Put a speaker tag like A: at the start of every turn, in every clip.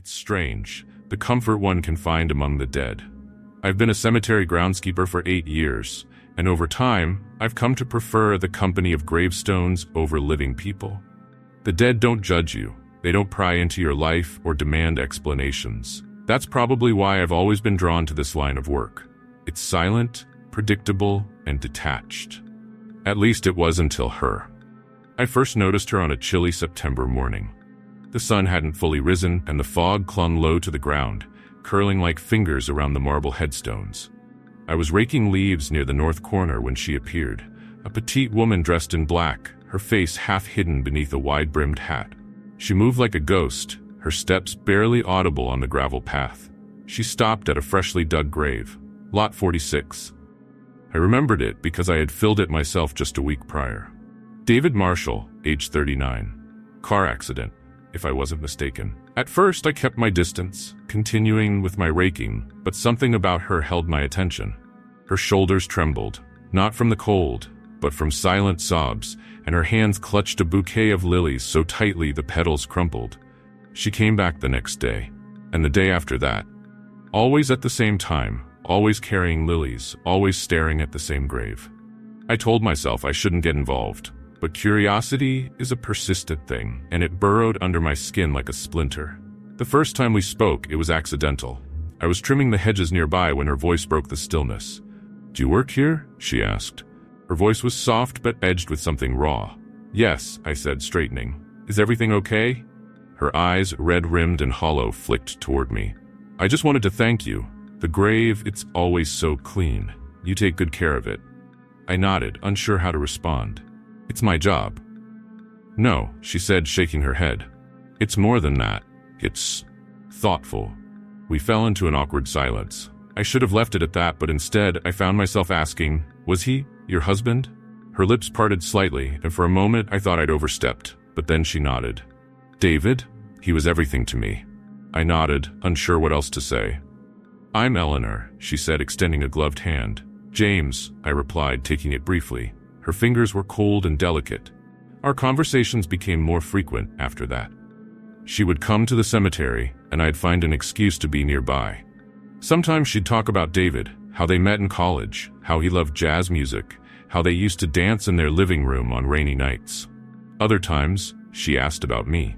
A: It's strange, the comfort one can find among the dead. I've been a cemetery groundskeeper for 8 years, and over time, I've come to prefer the company of gravestones over living people. The dead don't judge you. They don't pry into your life or demand explanations. That's probably why I've always been drawn to this line of work. It's silent, predictable, and detached. At least it was until her. I first noticed her on a chilly September morning. The sun hadn't fully risen, and the fog clung low to the ground, curling like fingers around the marble headstones. I was raking leaves near the north corner when she appeared, a petite woman dressed in black, her face half hidden beneath a wide-brimmed hat. She moved like a ghost, her steps barely audible on the gravel path. She stopped at a freshly dug grave, Lot 46. I remembered it because I had filled it myself just a week prior. David Marshall, age 39. Car accident, if I wasn't mistaken. At first, I kept my distance, continuing with my raking, but something about her held my attention. Her shoulders trembled, not from the cold, but from silent sobs, and her hands clutched a bouquet of lilies so tightly the petals crumpled. She came back the next day, and the day after that. Always at the same time, always carrying lilies, always staring at the same grave. I told myself I shouldn't get involved, but curiosity is a persistent thing, and it burrowed under my skin like a splinter. The first time we spoke, it was accidental. I was trimming the hedges nearby when her voice broke the stillness. "Do you work here?" she asked. Her voice was soft but edged with something raw. "Yes," I said, straightening. "Is everything okay?" Her eyes, red-rimmed and hollow, flicked toward me. "I just wanted to thank you. The grave, it's always so clean. You take good care of it." I nodded, unsure how to respond. "It's my job." "No," she said, shaking her head. "It's more than that. It's thoughtful." We fell into an awkward silence. I should have left it at that, but instead I found myself asking, "Was he your husband?" Her lips parted slightly, and for a moment I thought I'd overstepped, but then she nodded. "David? He was everything to me." I nodded, unsure what else to say. "I'm Eleanor," she said, extending a gloved hand. "James," I replied, taking it briefly. Her fingers were cold and delicate. Our conversations became more frequent after that. She would come to the cemetery, and I'd find an excuse to be nearby. Sometimes she'd talk about David, how they met in college, how he loved jazz music, how they used to dance in their living room on rainy nights. Other times, she asked about me.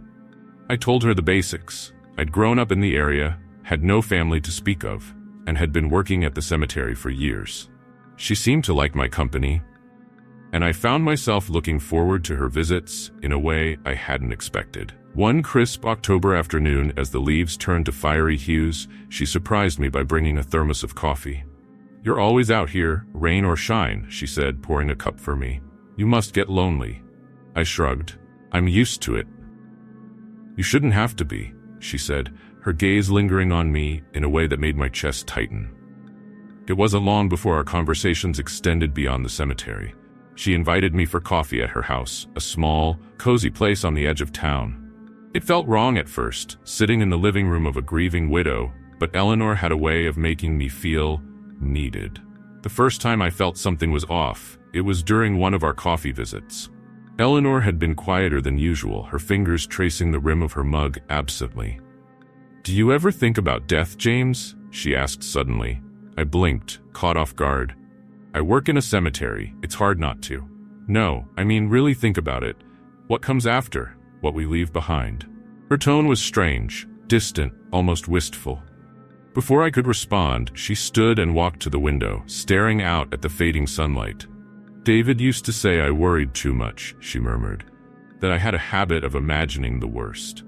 A: I told her the basics. I'd grown up in the area, had no family to speak of, and had been working at the cemetery for years. She seemed to like my company, and I found myself looking forward to her visits in a way I hadn't expected. One crisp October afternoon, as the leaves turned to fiery hues, she surprised me by bringing a thermos of coffee. "You're always out here, rain or shine," she said, pouring a cup for me. "You must get lonely." I shrugged. "I'm used to it." "You shouldn't have to be," she said, her gaze lingering on me in a way that made my chest tighten. It wasn't long before our conversations extended beyond the cemetery. She invited me for coffee at her house, a small, cozy place on the edge of town. It felt wrong at first, sitting in the living room of a grieving widow, but Eleanor had a way of making me feel needed. The first time I felt something was off, it was during one of our coffee visits. Eleanor had been quieter than usual, her fingers tracing the rim of her mug absently. "Do you ever think about death, James?" she asked suddenly. I blinked, caught off guard. "I work in a cemetery, it's hard not to." "No, I mean really think about it. What comes after? What we leave behind?" Her tone was strange, distant, almost wistful. Before I could respond, she stood and walked to the window, staring out at the fading sunlight. "David used to say I worried too much," she murmured, "that I had a habit of imagining the worst."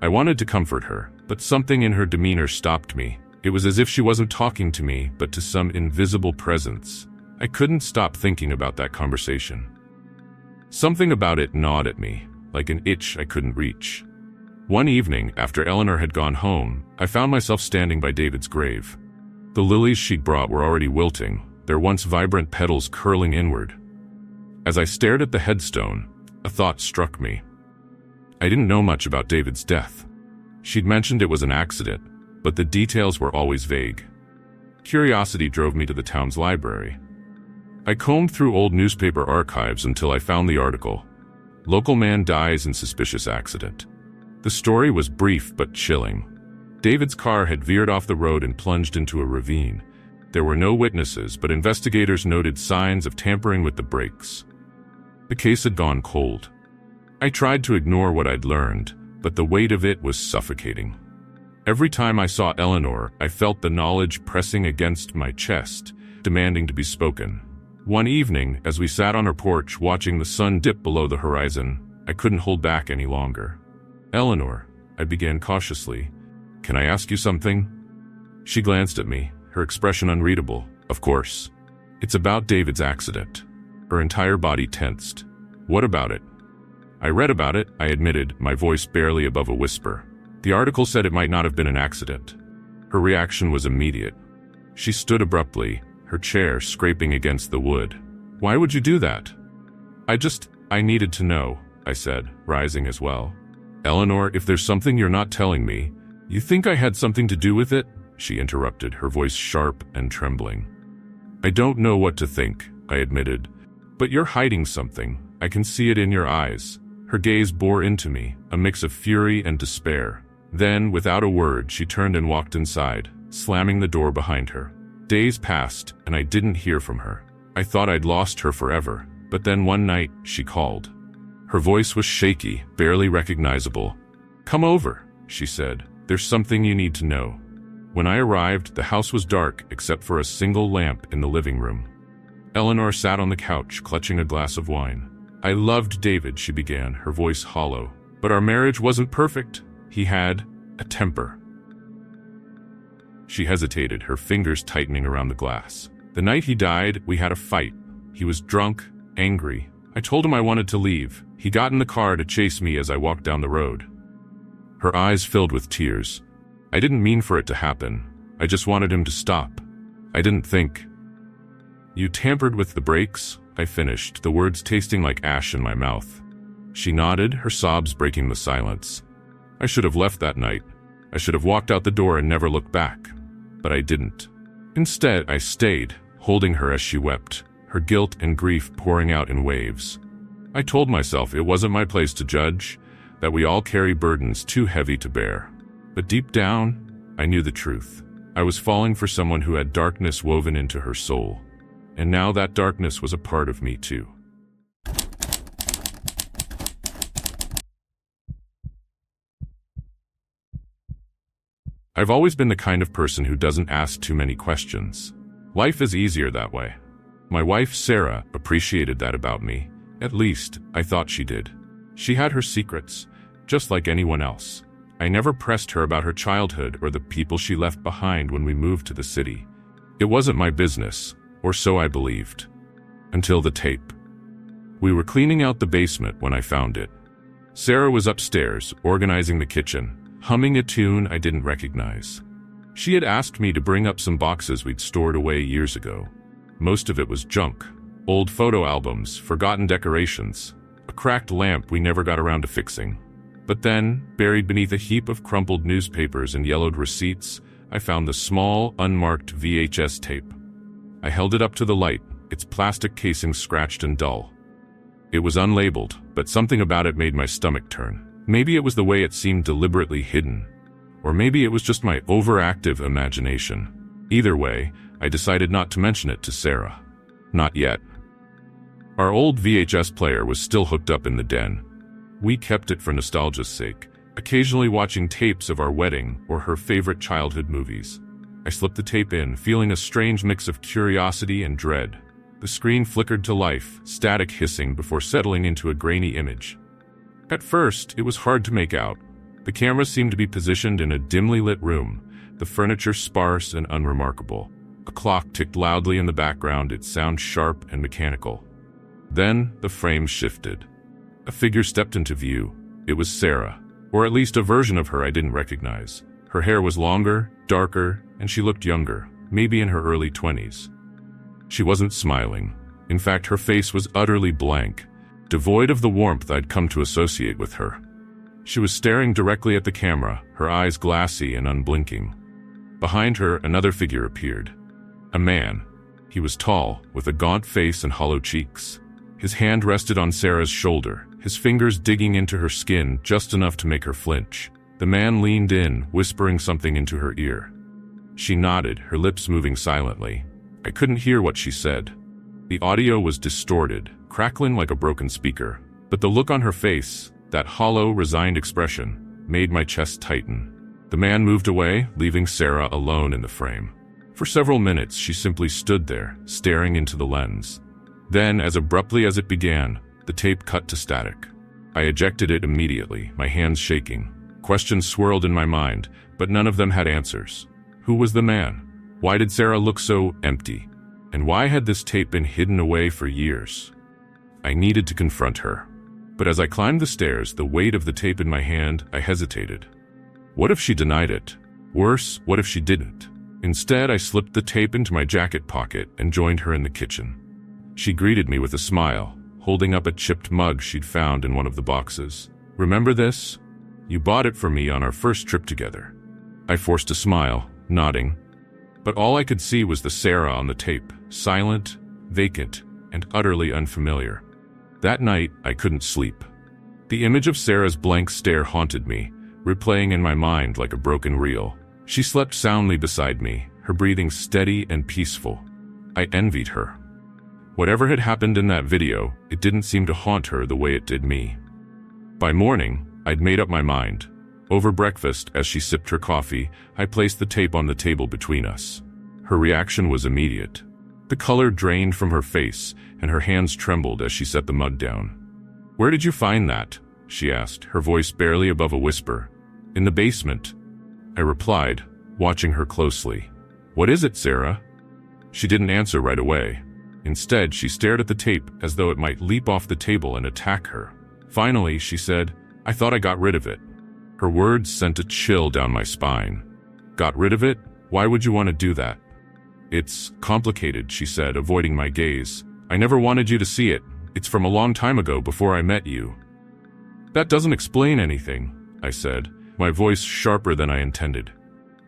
A: I wanted to comfort her, but something in her demeanor stopped me. It was as if she wasn't talking to me, but to some invisible presence. I couldn't stop thinking about that conversation. Something about it gnawed at me, like an itch I couldn't reach. One evening, after Eleanor had gone home, I found myself standing by David's grave. The lilies she'd brought were already wilting, their once vibrant petals curling inward. As I stared at the headstone, a thought struck me. I didn't know much about David's death. She'd mentioned it was an accident, but the details were always vague. Curiosity drove me to the town's library. I combed through old newspaper archives until I found the article, "Local man dies in suspicious accident." The story was brief but chilling. David's car had veered off the road and plunged into a ravine. There were no witnesses, but investigators noted signs of tampering with the brakes. The case had gone cold. I tried to ignore what I'd learned, but the weight of it was suffocating. Every time I saw Eleanor, I felt the knowledge pressing against my chest, demanding to be spoken. One evening, as we sat on her porch watching the sun dip below the horizon, I couldn't hold back any longer. "Eleanor," I began cautiously, "can I ask you something?" She glanced at me, her expression unreadable. "Of course. It's about David's accident." Her entire body tensed. "What about it?" "I read about it," I admitted, my voice barely above a whisper. "The article said it might not have been an accident." Her reaction was immediate. She stood abruptly, her chair scraping against the wood. "Why would you do that?" I needed to know," I said, rising as well. "Eleanor, if there's something you're not telling me, you think I had something to do with it?" she interrupted, her voice sharp and trembling. "I don't know what to think," I admitted. "But you're hiding something. I can see it in your eyes." Her gaze bore into me, a mix of fury and despair. Then, without a word, she turned and walked inside, slamming the door behind her. Days passed, and I didn't hear from her. I thought I'd lost her forever, but then one night, she called. Her voice was shaky, barely recognizable. "Come over," she said. "There's something you need to know." When I arrived, the house was dark except for a single lamp in the living room. Eleanor sat on the couch, clutching a glass of wine. "I loved David," she began, her voice hollow. "But our marriage wasn't perfect. He had a temper." She hesitated, her fingers tightening around the glass. "The night he died, we had a fight. He was drunk, angry. I told him I wanted to leave. He got in the car to chase me as I walked down the road." Her eyes filled with tears. "I didn't mean for it to happen. I just wanted him to stop. I didn't think." "You tampered with the brakes?" I finished, the words tasting like ash in my mouth. She nodded, her sobs breaking the silence. "I should have left that night. I should have walked out the door and never looked back. But I didn't. Instead, I stayed, holding her as she wept, her guilt and grief pouring out in waves. I told myself it wasn't my place to judge, that we all carry burdens too heavy to bear. But deep down, I knew the truth. I was falling for someone who had darkness woven into her soul. And now that darkness was a part of me too. I've always been the kind of person who doesn't ask too many questions. Life is easier that way. My wife, Sarah, appreciated that about me. At least, I thought she did. She had her secrets, just like anyone else. I never pressed her about her childhood or the people she left behind when we moved to the city. It wasn't my business, or so I believed. Until the tape. We were cleaning out the basement when I found it. Sarah was upstairs, organizing the kitchen, humming a tune I didn't recognize. She had asked me to bring up some boxes we'd stored away years ago. Most of it was junk. Old photo albums, forgotten decorations, a cracked lamp we never got around to fixing. But then, buried beneath a heap of crumpled newspapers and yellowed receipts, I found the small, unmarked VHS tape. I held it up to the light, its plastic casing scratched and dull. It was unlabeled, but something about it made my stomach turn. Maybe it was the way it seemed deliberately hidden. Or maybe it was just my overactive imagination. Either way, I decided not to mention it to Sarah. Not yet. Our old VHS player was still hooked up in the den. We kept it for nostalgia's sake, occasionally watching tapes of our wedding or her favorite childhood movies. I slipped the tape in, feeling a strange mix of curiosity and dread. The screen flickered to life, static hissing before settling into a grainy image. At first, it was hard to make out. The camera seemed to be positioned in a dimly lit room, the furniture sparse and unremarkable. A clock ticked loudly in the background, its sound sharp and mechanical. Then, the frame shifted. A figure stepped into view. It was Sarah, or at least a version of her I didn't recognize. Her hair was longer, darker, and she looked younger, maybe in her early 20s. She wasn't smiling. In fact, her face was utterly blank, devoid of the warmth I'd come to associate with her. She was staring directly at the camera, her eyes glassy and unblinking. Behind her, another figure appeared. A man. He was tall, with a gaunt face and hollow cheeks. His hand rested on Sarah's shoulder, his fingers digging into her skin just enough to make her flinch. The man leaned in, whispering something into her ear. She nodded, her lips moving silently. I couldn't hear what she said. The audio was distorted, crackling like a broken speaker. But the look on her face, that hollow, resigned expression, made my chest tighten. The man moved away, leaving Sarah alone in the frame. For several minutes, she simply stood there, staring into the lens. Then, as abruptly as it began, the tape cut to static. I ejected it immediately, my hands shaking. Questions swirled in my mind, but none of them had answers. Who was the man? Why did Sarah look so empty? And why had this tape been hidden away for years? I needed to confront her. But as I climbed the stairs, the weight of the tape in my hand, I hesitated. What if she denied it? Worse, what if she didn't? Instead, I slipped the tape into my jacket pocket and joined her in the kitchen. She greeted me with a smile, holding up a chipped mug she'd found in one of the boxes. Remember this? You bought it for me on our first trip together. I forced a smile, nodding. But all I could see was the Sarah on the tape, silent, vacant, and utterly unfamiliar. That night, I couldn't sleep. The image of Sarah's blank stare haunted me, replaying in my mind like a broken reel. She slept soundly beside me, her breathing steady and peaceful. I envied her. Whatever had happened in that video, it didn't seem to haunt her the way it did me. By morning, I'd made up my mind. Over breakfast, as she sipped her coffee, I placed the tape on the table between us. Her reaction was immediate. The color drained from her face, and her hands trembled as she set the mug down. "Where did you find that?" she asked, her voice barely above a whisper. "In the basement," I replied, watching her closely. "What is it, Sarah?" She didn't answer right away. Instead, she stared at the tape as though it might leap off the table and attack her. Finally, she said, "I thought I got rid of it." Her words sent a chill down my spine. "Got rid of it? Why would you want to do that?" "It's complicated," she said, avoiding my gaze. "I never wanted you to see it. It's from a long time ago, before I met you." "That doesn't explain anything," I said, my voice sharper than I intended.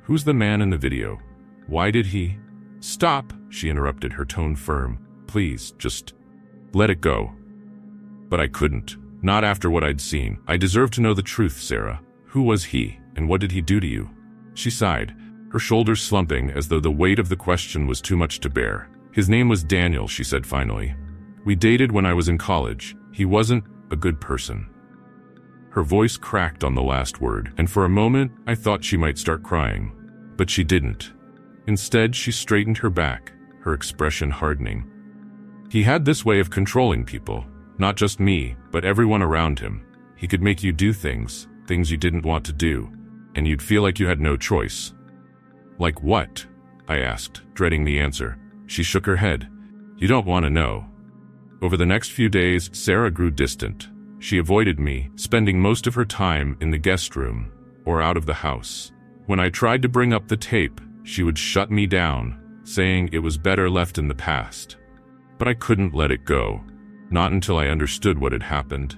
A: "Who's the man in the video? Why did he—" "Stop," she interrupted, her tone firm. "Please, just let it go." But I couldn't. Not after what I'd seen. I deserve to know the truth, Sarah. Who was he, and what did he do to you? She sighed, her shoulders slumping as though the weight of the question was too much to bear. "His name was Daniel," she said finally. "We dated when I was in college. He wasn't a good person." Her voice cracked on the last word, and for a moment I thought she might start crying. But she didn't. Instead, she straightened her back, her expression hardening. "He had this way of controlling people. Not just me, but everyone around him. He could make you do things you didn't want to do, and you'd feel like you had no choice." "Like what?" I asked, dreading the answer. She shook her head. "You don't want to know." Over the next few days, Sarah grew distant. She avoided me, spending most of her time in the guest room or out of the house. When I tried to bring up the tape, she would shut me down, saying it was better left in the past. But I couldn't let it go. Not until I understood what had happened.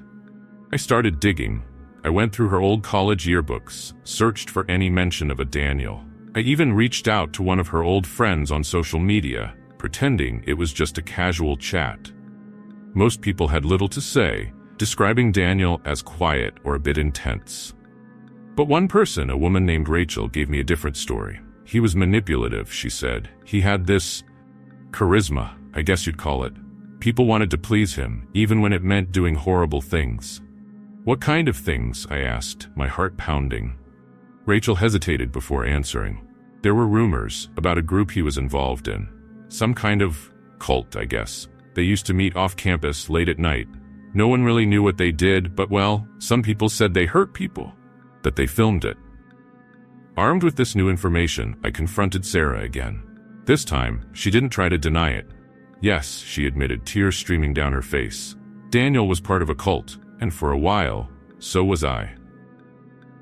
A: I started digging. I went through her old college yearbooks, searched for any mention of a Daniel. I even reached out to one of her old friends on social media, pretending it was just a casual chat. Most people had little to say, describing Daniel as quiet or a bit intense. But one person, a woman named Rachel, gave me a different story. He was manipulative, she said. He had this charisma, I guess you'd call it. People wanted to please him, even when it meant doing horrible things. "What kind of things?" I asked, my heart pounding. Rachel hesitated before answering. There were rumors about a group he was involved in. Some kind of cult, I guess. They used to meet off campus late at night. No one really knew what they did, but well, some people said they hurt people, that they filmed it. Armed with this new information, I confronted Sarah again. This time, she didn't try to deny it. "Yes," she admitted, tears streaming down her face. "Daniel was part of a cult, and for a while, so was I."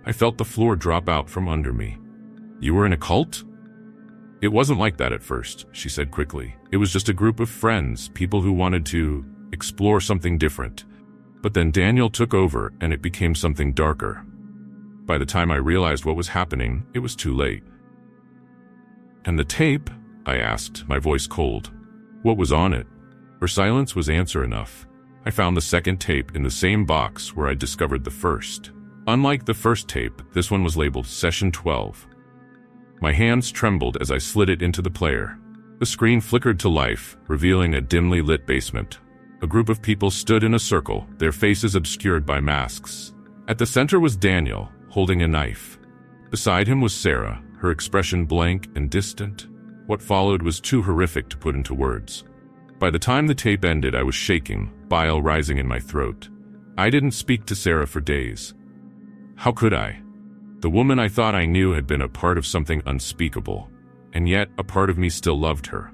A: I felt the floor drop out from under me. "You were in a cult?" "It wasn't like that at first," she said quickly. "It was just a group of friends, people who wanted to explore something different. But then Daniel took over, and it became something darker. By the time I realized what was happening, it was too late." "And the tape?" I asked, my voice cold. "What was on it?" Her silence was answer enough. I found the second tape in the same box where I discovered the first. Unlike the first tape, this one was labeled Session 12. My hands trembled as I slid it into the player. The screen flickered to life, revealing a dimly lit basement. A group of people stood in a circle, their faces obscured by masks. At the center was Daniel, holding a knife. Beside him was Sarah, her expression blank and distant. What followed was too horrific to put into words. By the time the tape ended, I was shaking, bile rising in my throat. I didn't speak to Sarah for days. How could I? The woman I thought I knew had been a part of something unspeakable, and yet a part of me still loved her.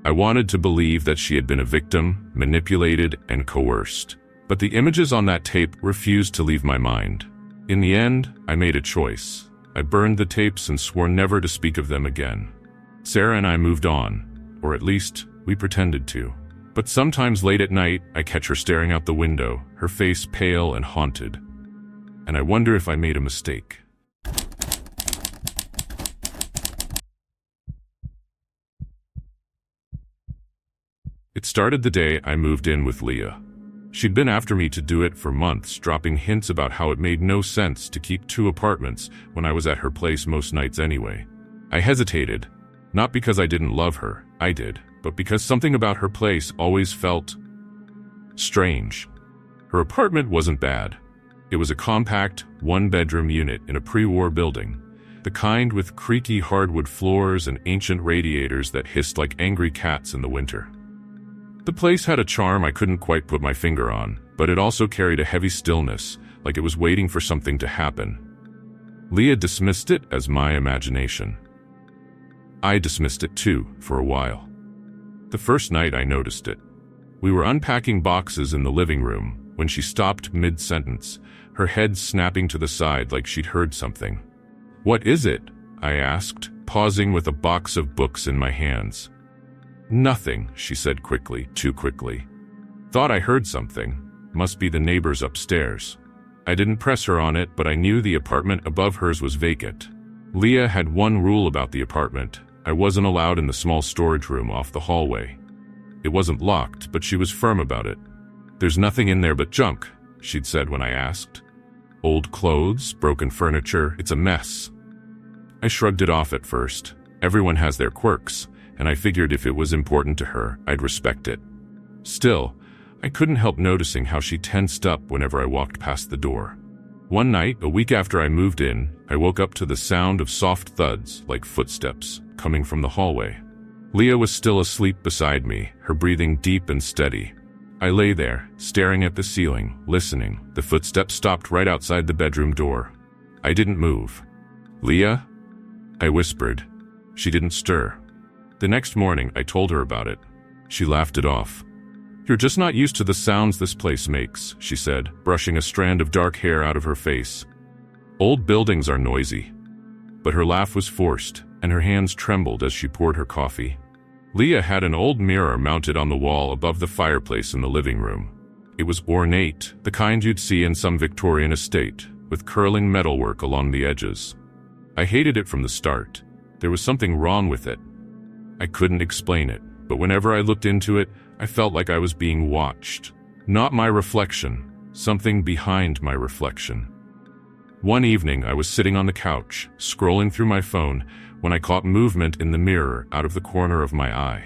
A: I wanted to believe that she had been a victim, manipulated, and coerced. But the images on that tape refused to leave my mind. In the end, I made a choice. I burned the tapes and swore never to speak of them again. Sarah and I moved on, or at least, we pretended to. But sometimes late at night, I catch her staring out the window, her face pale and haunted. And I wonder if I made a mistake. It started the day I moved in with Leah. She'd been after me to do it for months, dropping hints about how it made no sense to keep 2 apartments when I was at her place most nights anyway. I hesitated, not because I didn't love her, I did, but because something about her place always felt strange. Her apartment wasn't bad. It was a compact, 1-bedroom unit in a pre-war building, the kind with creaky hardwood floors and ancient radiators that hissed like angry cats in the winter. The place had a charm I couldn't quite put my finger on, but it also carried a heavy stillness, like it was waiting for something to happen. Leah dismissed it as my imagination. I dismissed it too, for a while. The first night I noticed it. We were unpacking boxes in the living room when she stopped mid-sentence, her head snapping to the side like she'd heard something. "What is it?" I asked, pausing with a box of books in my hands. "Nothing," she said quickly, too quickly. "Thought I heard something. Must be the neighbors upstairs." I didn't press her on it, but I knew the apartment above hers was vacant. Leah had one rule about the apartment. I wasn't allowed in the small storage room off the hallway. It wasn't locked, but she was firm about it. "There's nothing in there but junk," she'd said when I asked. "Old clothes, broken furniture, it's a mess." I shrugged it off at first. Everyone has their quirks, and I figured if it was important to her, I'd respect it. Still, I couldn't help noticing how she tensed up whenever I walked past the door. One night, a week after I moved in, I woke up to the sound of soft thuds, like footsteps, coming from the hallway. Leah was still asleep beside me, her breathing deep and steady. I lay there, staring at the ceiling, listening. The footsteps stopped right outside the bedroom door. I didn't move. "Leah?" I whispered. She didn't stir. The next morning, I told her about it. She laughed it off. "You're just not used to the sounds this place makes," she said, brushing a strand of dark hair out of her face. "Old buildings are noisy." But her laugh was forced, and her hands trembled as she poured her coffee. Leah had an old mirror mounted on the wall above the fireplace in the living room. It was ornate, the kind you'd see in some Victorian estate, with curling metalwork along the edges. I hated it from the start. There was something wrong with it. I couldn't explain it, but whenever I looked into it, I felt like I was being watched. Not my reflection, something behind my reflection. One evening, I was sitting on the couch, scrolling through my phone, when I caught movement in the mirror out of the corner of my eye.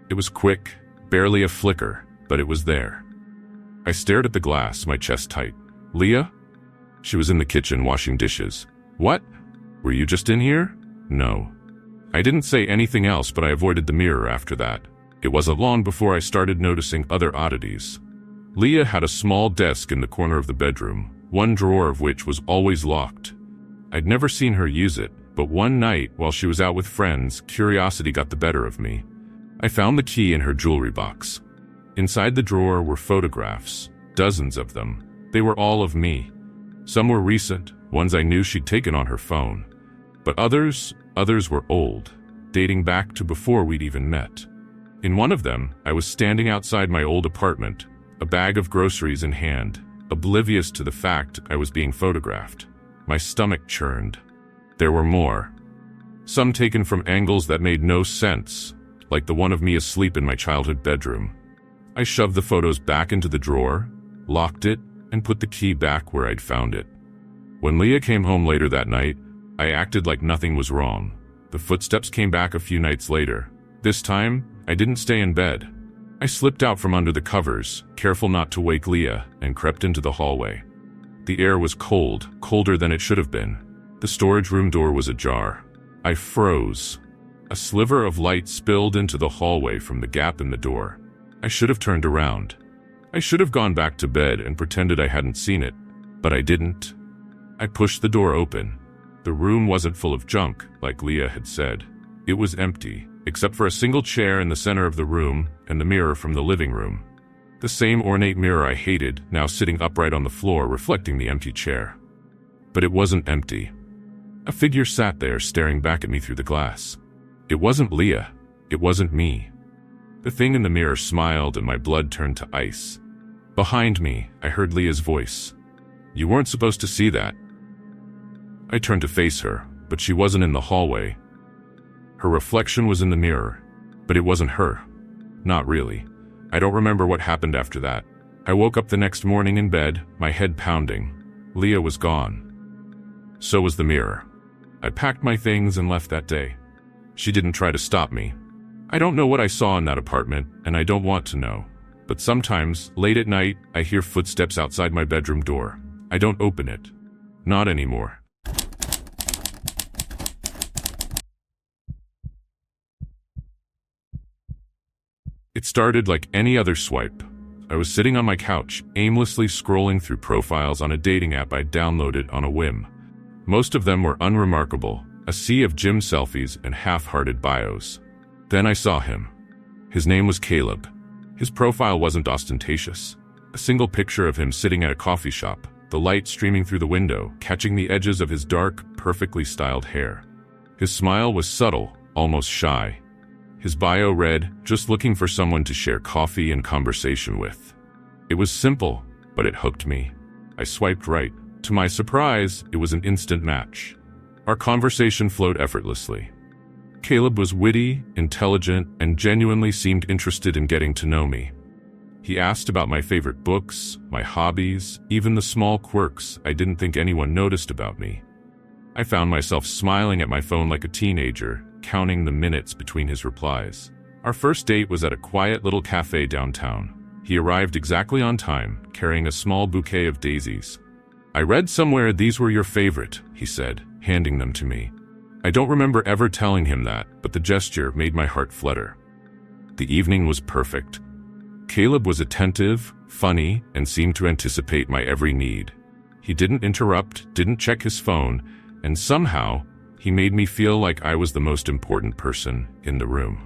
A: It was quick, barely a flicker, but it was there. I stared at the glass, my chest tight. "Leah?" She was in the kitchen washing dishes. "What? Were you just in here?" "No." I didn't say anything else, but I avoided the mirror after that. It wasn't long before I started noticing other oddities. Leah had a small desk in the corner of the bedroom, one drawer of which was always locked. I'd never seen her use it, but one night, while she was out with friends, curiosity got the better of me. I found the key in her jewelry box. Inside the drawer were photographs, dozens of them. They were all of me. Some were recent, ones I knew she'd taken on her phone. But others were old, dating back to before we'd even met. In one of them, I was standing outside my old apartment, a bag of groceries in hand, oblivious to the fact I was being photographed. My stomach churned. There were more. Some taken from angles that made no sense, like the one of me asleep in my childhood bedroom. I shoved the photos back into the drawer, locked it, and put the key back where I'd found it. When Leah came home later that night, I acted like nothing was wrong. The footsteps came back a few nights later. This time, I didn't stay in bed. I slipped out from under the covers, careful not to wake Leah, and crept into the hallway. The air was cold, colder than it should have been. The storage room door was ajar. I froze. A sliver of light spilled into the hallway from the gap in the door. I should have turned around. I should have gone back to bed and pretended I hadn't seen it, but I didn't. I pushed the door open. The room wasn't full of junk, like Leah had said. It was empty, except for a single chair in the center of the room and the mirror from the living room. The same ornate mirror I hated, now sitting upright on the floor, reflecting the empty chair. But it wasn't empty. A figure sat there, staring back at me through the glass. It wasn't Leah. It wasn't me. The thing in the mirror smiled, and my blood turned to ice. Behind me, I heard Leah's voice. "You weren't supposed to see that." I turned to face her, but she wasn't in the hallway. Her reflection was in the mirror, but it wasn't her. Not really. I don't remember what happened after that. I woke up the next morning in bed, my head pounding. Leah was gone. So was the mirror. I packed my things and left that day. She didn't try to stop me. I don't know what I saw in that apartment, and I don't want to know. But sometimes, late at night, I hear footsteps outside my bedroom door. I don't open it. Not anymore. It started like any other swipe. I was sitting on my couch, aimlessly scrolling through profiles on a dating app I'd downloaded on a whim. Most of them were unremarkable, a sea of gym selfies and half-hearted bios. Then I saw him. His name was Caleb. His profile wasn't ostentatious. A single picture of him sitting at a coffee shop, the light streaming through the window, catching the edges of his dark, perfectly styled hair. His smile was subtle, almost shy. His bio read, "Just looking for someone to share coffee and conversation with." It was simple, but it hooked me. I swiped right. To my surprise, it was an instant match. Our conversation flowed effortlessly. Caleb was witty, intelligent, and genuinely seemed interested in getting to know me. He asked about my favorite books, my hobbies, even the small quirks I didn't think anyone noticed about me. I found myself smiling at my phone like a teenager, counting the minutes between his replies. Our first date was at a quiet little cafe downtown. He arrived exactly on time, carrying a small bouquet of daisies. "I read somewhere these were your favorite," he said, handing them to me. I don't remember ever telling him that, but the gesture made my heart flutter. The evening was perfect. Caleb was attentive, funny, and seemed to anticipate my every need. He didn't interrupt, didn't check his phone, and somehow, he made me feel like I was the most important person in the room.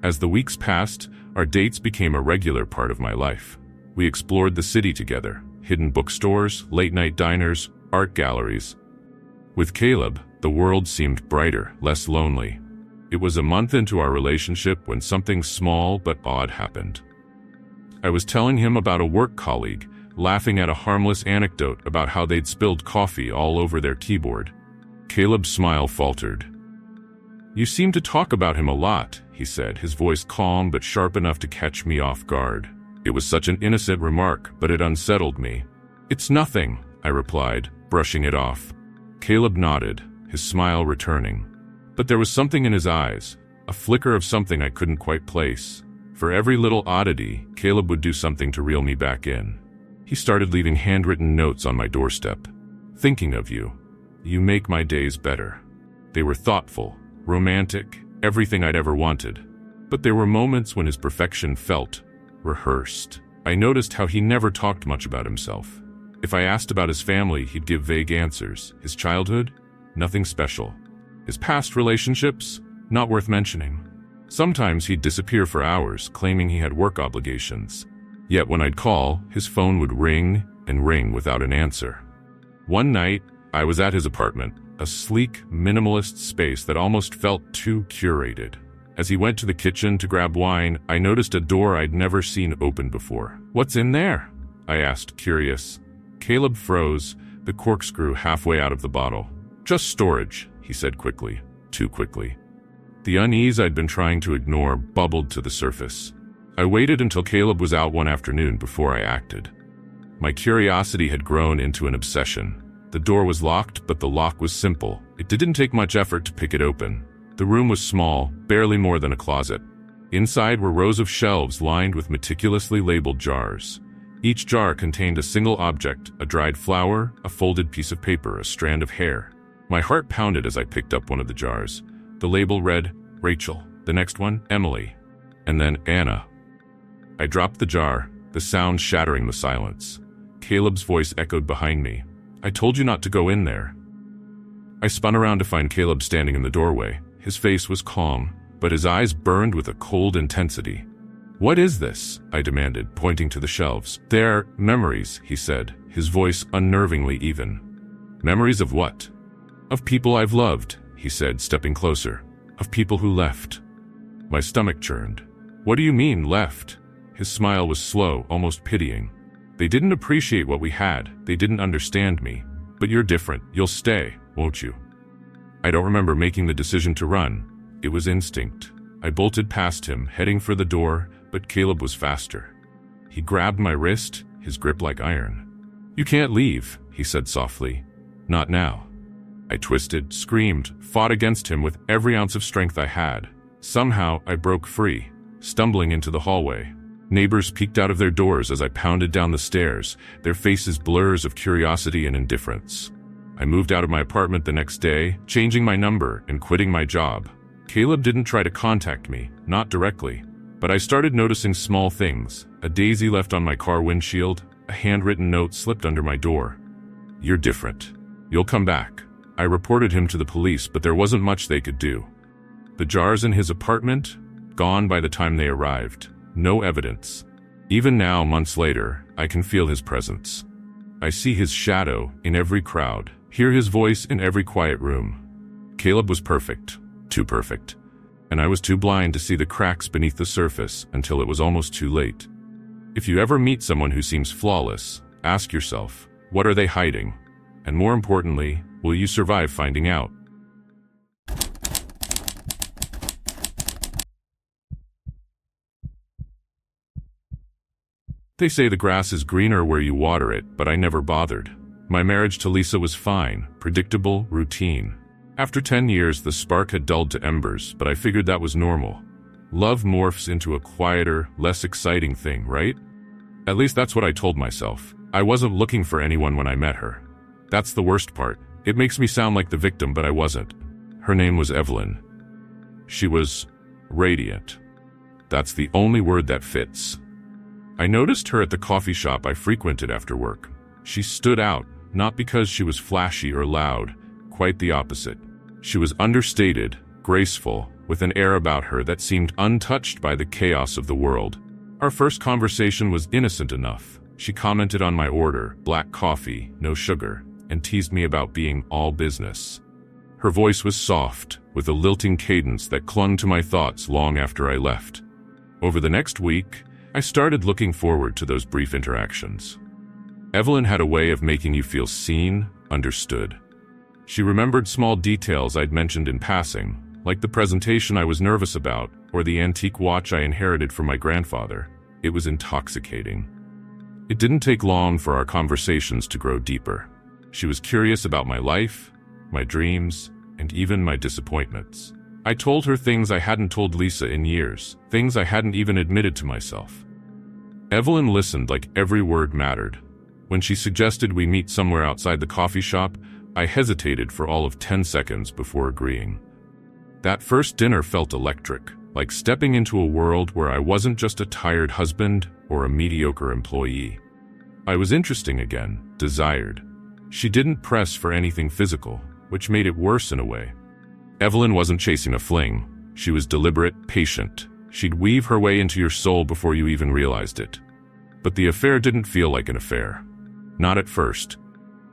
A: As the weeks passed, our dates became a regular part of my life. We explored the city together, hidden bookstores, late-night diners, art galleries. With Caleb, the world seemed brighter, less lonely. It was a month into our relationship when something small but odd happened. I was telling him about a work colleague, laughing at a harmless anecdote about how they'd spilled coffee all over their keyboard. Caleb's smile faltered. "You seem to talk about him a lot," he said, his voice calm but sharp enough to catch me off guard. It was such an innocent remark, but it unsettled me. "It's nothing," I replied, brushing it off. Caleb nodded, his smile returning. But there was something in his eyes, a flicker of something I couldn't quite place. For every little oddity, Caleb would do something to reel me back in. He started leaving handwritten notes on my doorstep. "Thinking of you. You make my days better." They were thoughtful, romantic, everything I'd ever wanted. But there were moments when his perfection felt rehearsed. I noticed how he never talked much about himself. If I asked about his family, he'd give vague answers. His childhood? Nothing special. His past relationships? Not worth mentioning. Sometimes he'd disappear for hours, claiming he had work obligations. Yet when I'd call, his phone would ring and ring without an answer. One night, I was at his apartment, a sleek, minimalist space that almost felt too curated. As he went to the kitchen to grab wine, I noticed a door I'd never seen open before. "What's in there?" I asked, curious. Caleb froze, the corkscrew halfway out of the bottle. "Just storage," he said quickly, too quickly. The unease I'd been trying to ignore bubbled to the surface. I waited until Caleb was out one afternoon before I acted. My curiosity had grown into an obsession. The door was locked, but the lock was simple. It didn't take much effort to pick it open. The room was small, barely more than a closet. Inside were rows of shelves lined with meticulously labeled jars. Each jar contained a single object: a dried flower, a folded piece of paper, a strand of hair. My heart pounded as I picked up one of the jars. The label read, Rachel. The next one, Emily. And then Anna. I dropped the jar, the sound shattering the silence. Caleb's voice echoed behind me. I told you not to go in there. I spun around to find Caleb standing in the doorway. His face was calm, but his eyes burned with a cold intensity. What is this? I demanded, pointing to the shelves. They're memories, he said, his voice unnervingly even. Memories of what? Of people I've loved, he said, stepping closer. Of people who left. My stomach churned. What do you mean, left? His smile was slow, almost pitying. They didn't appreciate what we had. They didn't understand me. But you're different. You'll stay, won't you? I don't remember making the decision to run. It was instinct. I bolted past him, heading for the door, but Caleb was faster. He grabbed my wrist, his grip like iron. You can't leave, he said softly. Not now. I twisted, screamed, fought against him with every ounce of strength I had. Somehow, I broke free, stumbling into the hallway. Neighbors peeked out of their doors as I pounded down the stairs, their faces blurs of curiosity and indifference. I moved out of my apartment the next day, changing my number and quitting my job. Caleb didn't try to contact me, not directly, but I started noticing small things. A daisy left on my car windshield, a handwritten note slipped under my door. You're different. You'll come back. I reported him to the police, but there wasn't much they could do. The jars in his apartment? Gone by the time they arrived. No evidence. Even now, months later, I can feel his presence. I see his shadow in every crowd, hear his voice in every quiet room. Caleb was perfect, too perfect, and I was too blind to see the cracks beneath the surface until it was almost too late. If you ever meet someone who seems flawless, ask yourself, what are they hiding? And more importantly, will you survive finding out? They say the grass is greener where you water it, but I never bothered. My marriage to Lisa was fine, predictable, routine. After 10 years, the spark had dulled to embers, but I figured that was normal. Love morphs into a quieter, less exciting thing, right? At least that's what I told myself. I wasn't looking for anyone when I met her. That's the worst part. It makes me sound like the victim, but I wasn't. Her name was Evelyn. She was radiant. That's the only word that fits. I noticed her at the coffee shop I frequented after work. She stood out, not because she was flashy or loud, quite the opposite. She was understated, graceful, with an air about her that seemed untouched by the chaos of the world. Our first conversation was innocent enough. She commented on my order, black coffee, no sugar, and teased me about being all business. Her voice was soft, with a lilting cadence that clung to my thoughts long after I left. Over the next week, I started looking forward to those brief interactions. Evelyn had a way of making you feel seen, understood. She remembered small details I'd mentioned in passing, like the presentation I was nervous about, or the antique watch I inherited from my grandfather. It was intoxicating. It didn't take long for our conversations to grow deeper. She was curious about my life, my dreams, and even my disappointments. I told her things I hadn't told Lisa in years, things I hadn't even admitted to myself. Evelyn listened like every word mattered. When she suggested we meet somewhere outside the coffee shop, I hesitated for all of 10 seconds before agreeing. That first dinner felt electric, like stepping into a world where I wasn't just a tired husband or a mediocre employee. I was interesting again, desired. She didn't press for anything physical, which made it worse in a way. Evelyn wasn't chasing a fling. She was deliberate, patient. She'd weave her way into your soul before you even realized it. But the affair didn't feel like an affair. Not at first.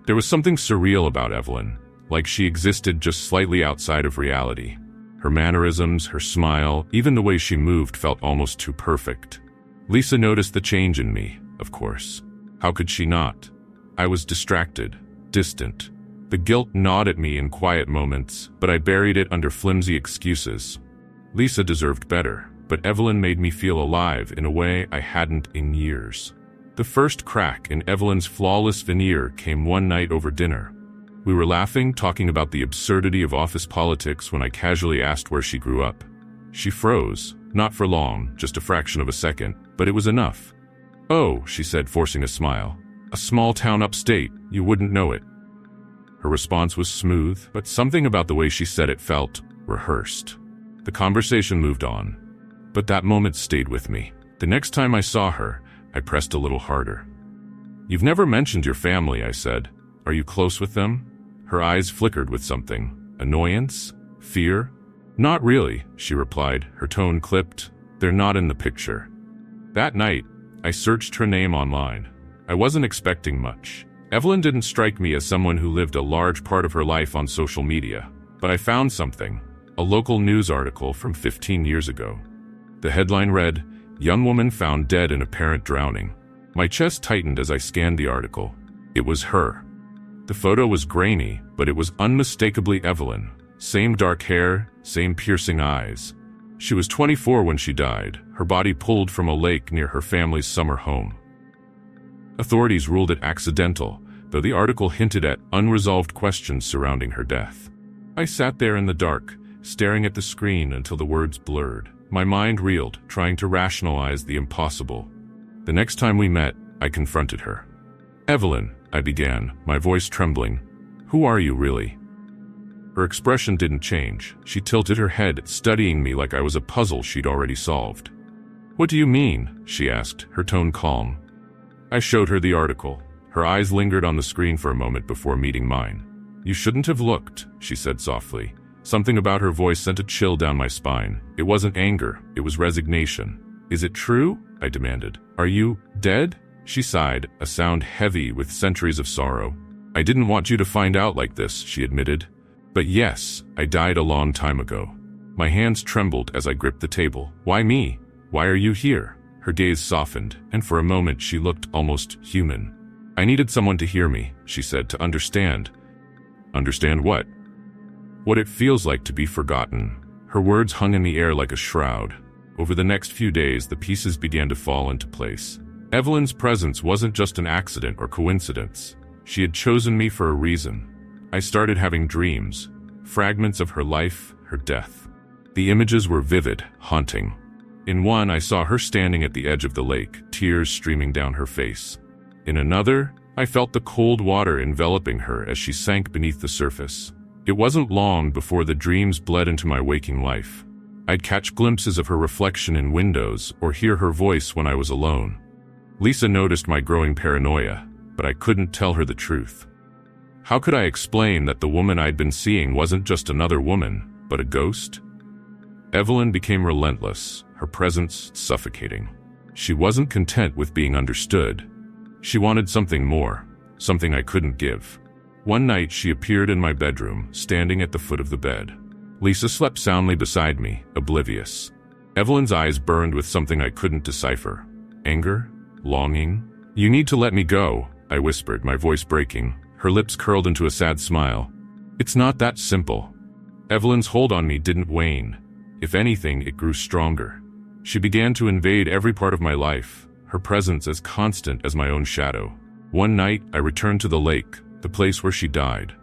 A: There was something surreal about Evelyn, like she existed just slightly outside of reality. Her mannerisms, her smile, even the way she moved felt almost too perfect. Lisa noticed the change in me, of course. How could she not? I was distracted, distant. The guilt gnawed at me in quiet moments, but I buried it under flimsy excuses. Lisa deserved better, but Evelyn made me feel alive in a way I hadn't in years. The first crack in Evelyn's flawless veneer came one night over dinner. We were laughing, talking about the absurdity of office politics when I casually asked where she grew up. She froze, not for long, just a fraction of a second, but it was enough. "Oh," she said, forcing a smile. "A small town upstate, you wouldn't know it." Her response was smooth, but something about the way she said it felt rehearsed. The conversation moved on, but that moment stayed with me. The next time I saw her, I pressed a little harder. "You've never mentioned your family," I said. "Are you close with them?" Her eyes flickered with something. Annoyance? Fear? "Not really," she replied, her tone clipped. "They're not in the picture." That night, I searched her name online. I wasn't expecting much. Evelyn didn't strike me as someone who lived a large part of her life on social media, but I found something, a local news article from 15 years ago. The headline read, "Young woman found dead in apparent drowning." My chest tightened as I scanned the article. It was her. The photo was grainy, but it was unmistakably Evelyn. Same dark hair, same piercing eyes. She was 24 when she died, her body pulled from a lake near her family's summer home. Authorities ruled it accidental, though the article hinted at unresolved questions surrounding her death. I sat there in the dark, staring at the screen until the words blurred. My mind reeled, trying to rationalize the impossible. The next time we met, I confronted her. "Evelyn," I began, my voice trembling. "Who are you really?" Her expression didn't change. She tilted her head, studying me like I was a puzzle she'd already solved. "What do you mean?" she asked, her tone calm. I showed her the article. Her eyes lingered on the screen for a moment before meeting mine. "You shouldn't have looked," she said softly. Something about her voice sent a chill down my spine. It wasn't anger, it was resignation. "Is it true?" I demanded. "Are you dead?" She sighed, a sound heavy with centuries of sorrow. "I didn't want you to find out like this," she admitted. "But yes, I died a long time ago." My hands trembled as I gripped the table. "Why me? Why are you here?" Her gaze softened, and for a moment she looked almost human. "I needed someone to hear me," she said, "to understand." "Understand what?" "What it feels like to be forgotten." Her words hung in the air like a shroud. Over the next few days, the pieces began to fall into place. Evelyn's presence wasn't just an accident or coincidence. She had chosen me for a reason. I started having dreams, fragments of her life, her death. The images were vivid, haunting. In one, I saw her standing at the edge of the lake, tears streaming down her face. In another, I felt the cold water enveloping her as she sank beneath the surface. It wasn't long before the dreams bled into my waking life. I'd catch glimpses of her reflection in windows or hear her voice when I was alone. Lisa noticed my growing paranoia, but I couldn't tell her the truth. How could I explain that the woman I'd been seeing wasn't just another woman, but a ghost? Evelyn became relentless, her presence suffocating. She wasn't content with being understood. She wanted something more, something I couldn't give. One night she appeared in my bedroom, standing at the foot of the bed. Lisa slept soundly beside me, oblivious. Evelyn's eyes burned with something I couldn't decipher. Anger? Longing? "You need to let me go," I whispered, my voice breaking. Her lips curled into a sad smile. "It's not that simple." Evelyn's hold on me didn't wane. If anything, it grew stronger. She began to invade every part of my life, her presence as constant as my own shadow. One night, I returned to the lake, the place where she died.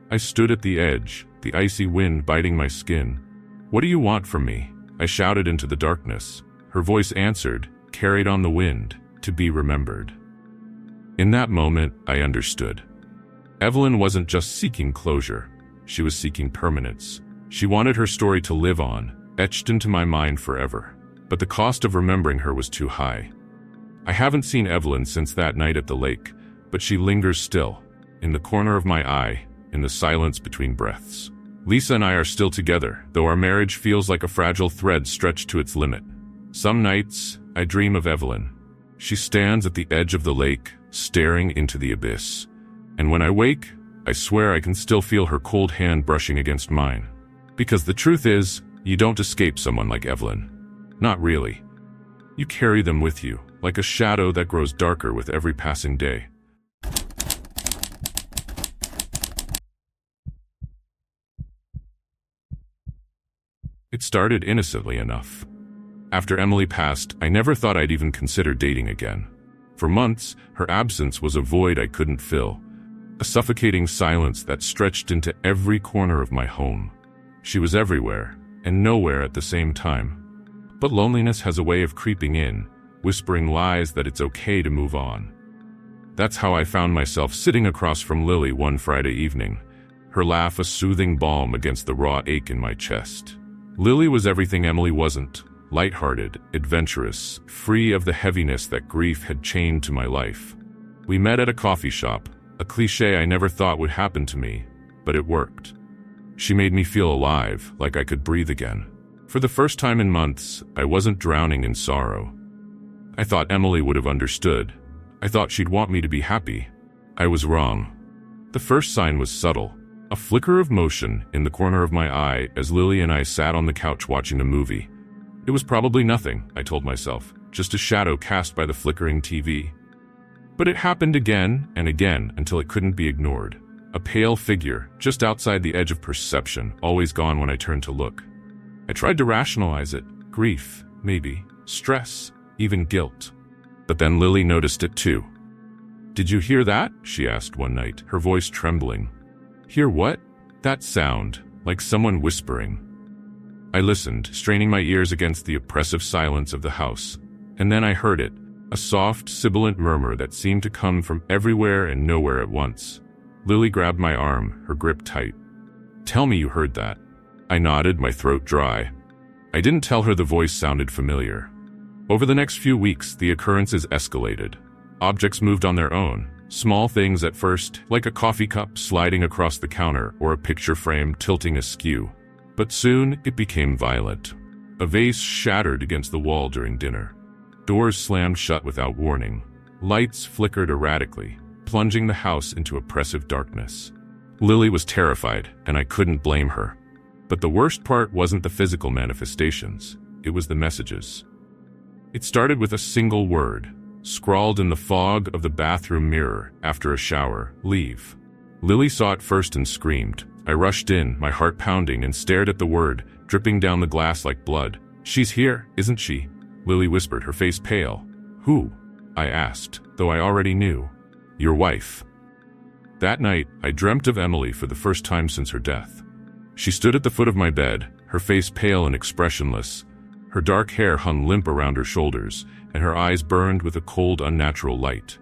A: I stood at the edge, the icy wind biting my skin. "What do you want from me?" I shouted into the darkness. Her voice answered, carried on the wind, "To be remembered." In that moment, I understood. Evelyn wasn't just seeking closure. She was seeking permanence. She wanted her story to live on, etched into my mind forever. But the cost of remembering her was too high. I haven't seen Evelyn since that night at the lake, but she lingers still, in the corner of my eye, in the silence between breaths. Lisa and I are still together, though our marriage feels like a fragile thread stretched to its limit. Some nights, I dream of Evelyn. She stands at the edge of the lake, staring into the abyss. And when I wake, I swear I can still feel her cold hand brushing against mine. Because the truth is, you don't escape someone like Evelyn. Not really. You carry them with you, like a shadow that grows darker with every passing day. It started innocently enough. After Emily passed, I never thought I'd even consider dating again. For months, her absence was a void I couldn't fill. a suffocating silence that stretched into every corner of my home. She was everywhere, and nowhere at the same time. But loneliness has a way of creeping in, whispering lies that it's okay to move on. That's how I found myself sitting across from Lily one Friday evening, her laugh a soothing balm against the raw ache in my chest. Lily was everything Emily wasn't: lighthearted, adventurous, free of the heaviness that grief had chained to my life. We met at a coffee shop, a cliché I never thought would happen to me, but it worked. She made me feel alive, like I could breathe again. For the first time in months, I wasn't drowning in sorrow. I thought Emily would have understood. I thought she'd want me to be happy. I was wrong. The first sign was subtle, a flicker of motion in the corner of my eye as Lily and I sat on the couch watching a movie. It was probably nothing, I told myself, just a shadow cast by the flickering TV. But it happened again and again until it couldn't be ignored. A pale figure, just outside the edge of perception, always gone when I turned to look. I tried to rationalize it. Grief, maybe. Stress, even guilt. But then Lily noticed it too. "Did you hear that?" she asked one night, her voice trembling. "Hear what?" "That sound, like someone whispering." I listened, straining my ears against the oppressive silence of the house. And then I heard it, a soft, sibilant murmur that seemed to come from everywhere and nowhere at once. Lily grabbed my arm, her grip tight. "Tell me you heard that." I nodded, my throat dry. I didn't tell her the voice sounded familiar. Over the next few weeks, the occurrences escalated. Objects moved on their own. Small things at first, like a coffee cup sliding across the counter or a picture frame tilting askew. But soon, it became violent. A vase shattered against the wall during dinner. Doors slammed shut without warning. Lights flickered erratically, plunging the house into oppressive darkness. Lily was terrified, and I couldn't blame her. But the worst part wasn't the physical manifestations. It was the messages. It started with a single word, scrawled in the fog of the bathroom mirror after a shower: "Leave." Lily saw it first and screamed. I rushed in, my heart pounding, and stared at the word, dripping down the glass like blood. "She's here, isn't she?" Lily whispered, her face pale. "Who?" I asked, though I already knew. "Your wife." That night, I dreamt of Emily for the first time since her death. She stood at the foot of my bed, her face pale and expressionless. Her dark hair hung limp around her shoulders, and her eyes burned with a cold, unnatural light.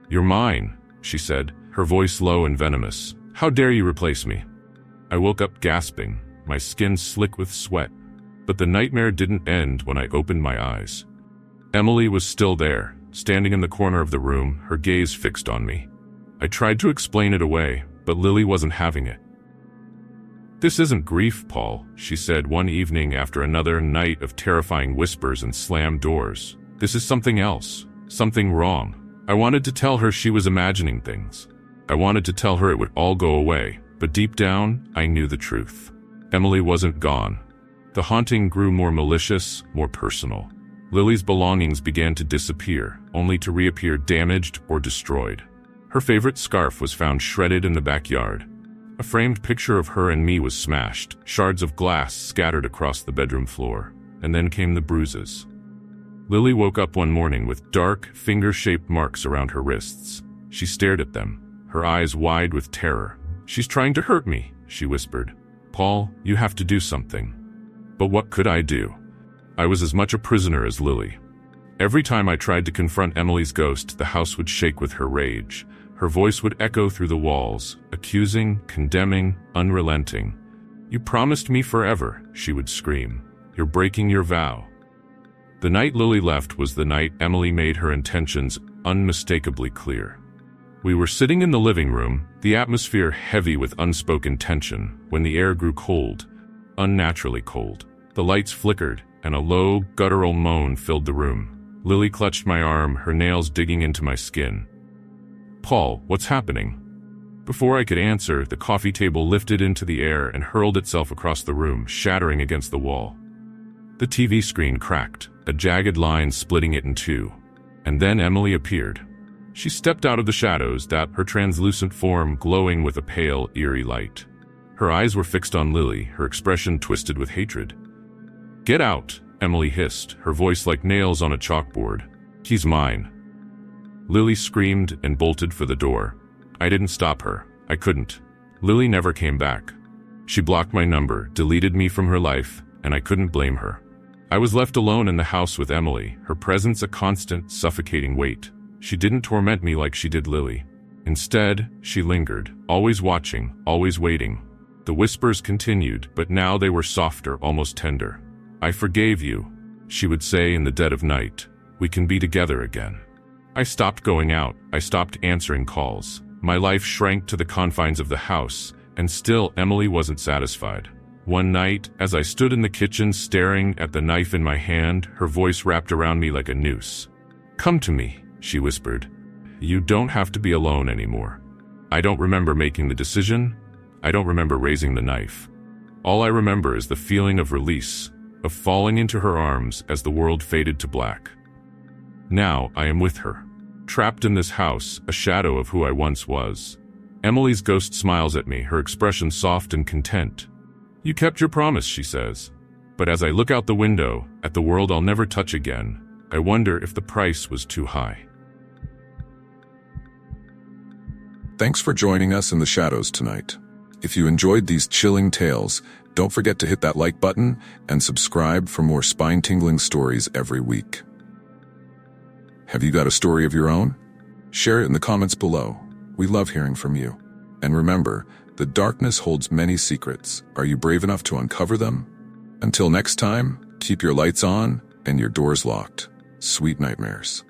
A: "You're mine," she said, her voice low and venomous. "How dare you replace me?" I woke up gasping, my skin slick with sweat. But the nightmare didn't end when I opened my eyes. Emily was still there, standing in the corner of the room, her gaze fixed on me. I tried to explain it away, but Lily wasn't having it. "This isn't grief, Paul," she said one evening after another night of terrifying whispers and slammed doors. "This is something else, something wrong." I wanted to tell her she was imagining things. I wanted to tell her it would all go away, but deep down, I knew the truth. Emily wasn't gone. The haunting grew more malicious, more personal. Lily's belongings began to disappear, only to reappear damaged or destroyed. Her favorite scarf was found shredded in the backyard. A framed picture of her and me was smashed, shards of glass scattered across the bedroom floor. And then came the bruises. Lily woke up one morning with dark, finger-shaped marks around her wrists. She stared at them, her eyes wide with terror. "She's trying to hurt me," she whispered. "Paul, you have to do something." But what could I do? I was as much a prisoner as Lily. Every time I tried to confront Emily's ghost, the house would shake with her rage. Her voice would echo through the walls, accusing, condemning, unrelenting. "You promised me forever," she would scream. "You're breaking your vow." The night Lily left was the night Emily made her intentions unmistakably clear. We were sitting in the living room, the atmosphere heavy with unspoken tension, when the air grew cold, unnaturally cold. The lights flickered, and a low, guttural moan filled the room. Lily clutched my arm, her nails digging into my skin. "Paul, what's happening?" Before I could answer, the coffee table lifted into the air and hurled itself across the room, shattering against the wall. The TV screen cracked, a jagged line splitting it in two. And then Emily appeared. She stepped out of the shadows, her translucent form glowing with a pale, eerie light. Her eyes were fixed on Lily, her expression twisted with hatred. "Get out," Emily hissed, her voice like nails on a chalkboard. "He's mine." Lily screamed and bolted for the door. I didn't stop her. I couldn't. Lily never came back. She blocked my number, deleted me from her life, and I couldn't blame her. I was left alone in the house with Emily, her presence a constant, suffocating weight. She didn't torment me like she did Lily. Instead, she lingered, always watching, always waiting. The whispers continued, but now they were softer, almost tender. "I forgave you," she would say in the dead of night. "We can be together again." I stopped going out. I stopped answering calls. My life shrank to the confines of the house, and still Emily wasn't satisfied. One night, as I stood in the kitchen staring at the knife in my hand, her voice wrapped around me like a noose. "Come to me," she whispered. "You don't have to be alone anymore." I don't remember making the decision. I don't remember raising the knife. All I remember is the feeling of release, of falling into her arms as the world faded to black. Now I am with her, trapped in this house, a shadow of who I once was. Emily's ghost smiles at me, her expression soft and content. "You kept your promise," she says. But as I look out the window, at the world I'll never touch again, I wonder if the price was too high.
B: Thanks for joining us in the shadows tonight. If you enjoyed these chilling tales, don't forget to hit that like button and subscribe for more spine-tingling stories every week. Have you got a story of your own? Share it in the comments below. We love hearing from you. And remember, the darkness holds many secrets. Are you brave enough to uncover them? Until next time, keep your lights on and your doors locked. Sweet nightmares.